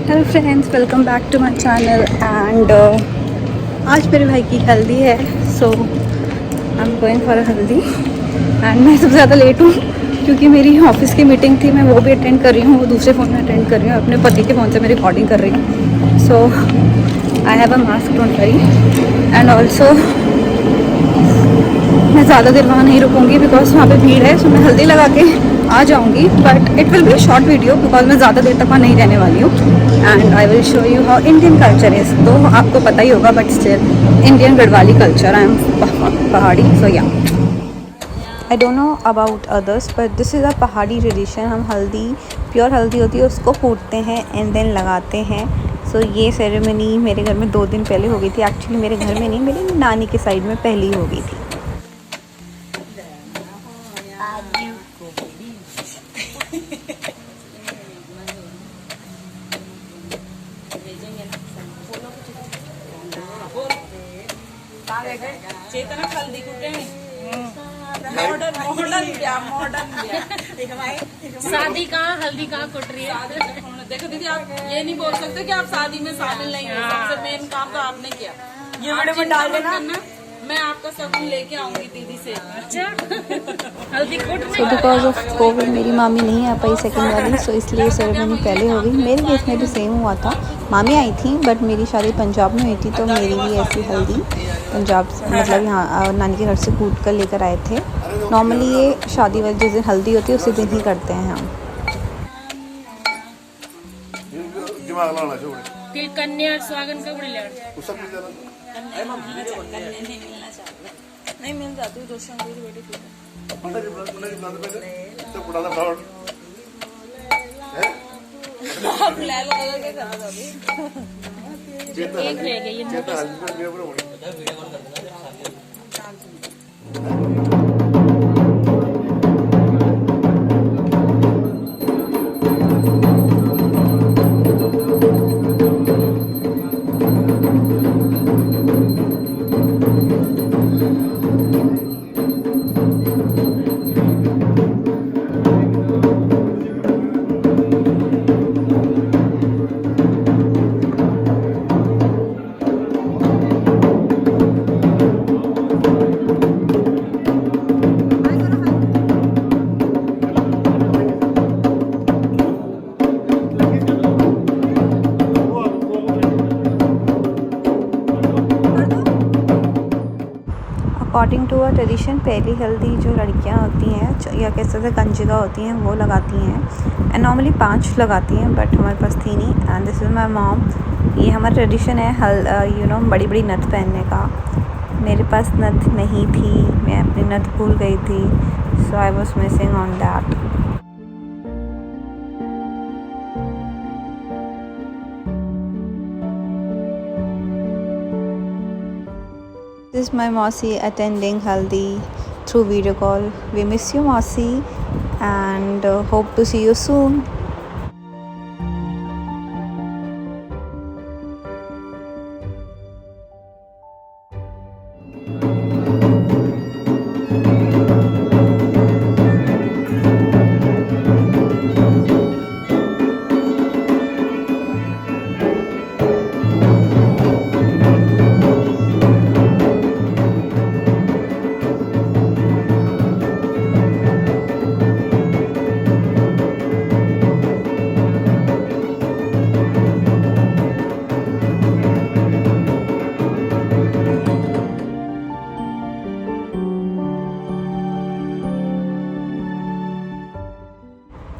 Hello friends, welcome back to my channel and आज मेरे भाई की हल्दी है। So I am going for haldi and मैं सबसे ज़्यादा लेट हूँ क्योंकि मेरी ऑफिस की मीटिंग थी। मैं वो भी अटेंड कर रही हूँ, वो दूसरे फ़ोन में अटेंड कर रही हूँ, अपने पति के फ़ोन से मैं रिकॉर्डिंग कर रही हूँ। So I have a mask, don't worry. And also मैं ज़्यादा देर वहाँ नहीं रुकूँगी बिकॉज वहाँ पे भीड़ है। सो मैं हल्दी लगा के आ जाऊँगी, but it will be short video because मैं ज़्यादा देर तक वहाँ नहीं रहने वाली हूँ। And I will show you how Indian culture is. तो आपको पता ही होगा, but still Indian Garhwali culture. I am पहाड़ी, सो या I don't know about others but this is a पहाड़ी ट्रेडिशन। हम हल्दी, प्योर हल्दी होती है, उसको कूटते हैं एंड देन लगाते हैं। सो ये सेरेमनी मेरे घर में 2 दिन पहले हो गई थी। एक्चुअली मेरे घर में नहीं, मेरी नानी के साइड में पहले ही हो गई थी। चेतना हल्दी कुटेनी मॉडर्न मॉडर्न शादी कहाँ हल्दी कहाँ कुट रही है। देखो दीदी, आप ये नहीं बोल सकते कि आप शादी में शामिल नहीं हो। सबसे मेन काम तो आपने किया। ये वीडियो में डाल देना, मैं आपका शगुन लेके आऊंगी दीदी से। अच्छा हल्दी कुट सो बिकॉज ऑफ कोविड मेरी मामी नहीं आ पाई सेकंड वाली, सो इसलिए सेरेमनी पहले हो गई। मेरे केस में भी सेम हुआ था, मामी आई थी बट मेरी शादी पंजाब में हुई थी, तो मेरी भी ऐसी हल्दी पंजाब से, मतलब यहाँ नानी के घर से कूट कर लेकर आए थे। नॉर्मली ये शादी वाली जिस दिन हल्दी होती है उसी दिन ही करते हैं हम। तिल कन्या स्वागत का बड़ी नहीं मिल जाती रोशन की बेटी आप ले लो क्या करा अभी। एक रह गई ये मोटा अकॉर्डिंग टू अ ट्रेडिशन पहली हल्दी जो लड़कियां होती हैं या कह सकते हैं कंजिका होती हैं वो लगाती हैं एंड नॉर्मली 5 लगाती हैं, बट हमारे पास थी नहीं and this is my mom. ये हमारा ट्रेडिशन है बड़ी बड़ी नथ पहनने का। मेरे पास नथ नहीं थी, मैं अपनी नथ भूल गई थी, so I was missing on that. This is my Mausi attending Haldi through video call. We miss you, Mausi, and hope to see you soon.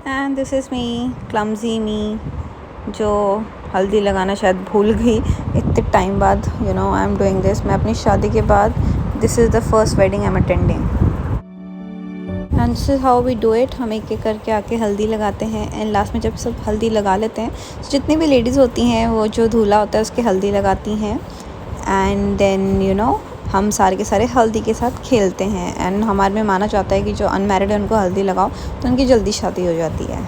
And this is me, clumsy me, जो हल्दी लगाना शायद भूल गई इतने time बाद। I am doing this. मैं अपनी शादी के बाद this is the first wedding I am attending and this is how we do it. हम एक एक करके आके हल्दी लगाते हैं एंड लास्ट में जब सब हल्दी लगा लेते हैं, तो जितनी भी लेडीज़ होती हैं वो जो दूल्हा होता है उसके हल्दी लगाती हैं एंड देन हम सारे के सारे हल्दी के साथ खेलते हैं। एंड हमारे में माना जाता है कि जो अनमैरिड है उनको हल्दी लगाओ तो उनकी जल्दी शादी हो जाती है।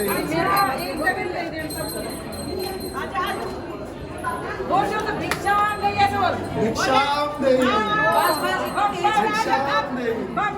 मेरा एक जगह ले दे सबको। बोल दो तो भिक्षा नहीं ऐसे बोल। भिक्षाम देही बस बस भिक्षाम देही बस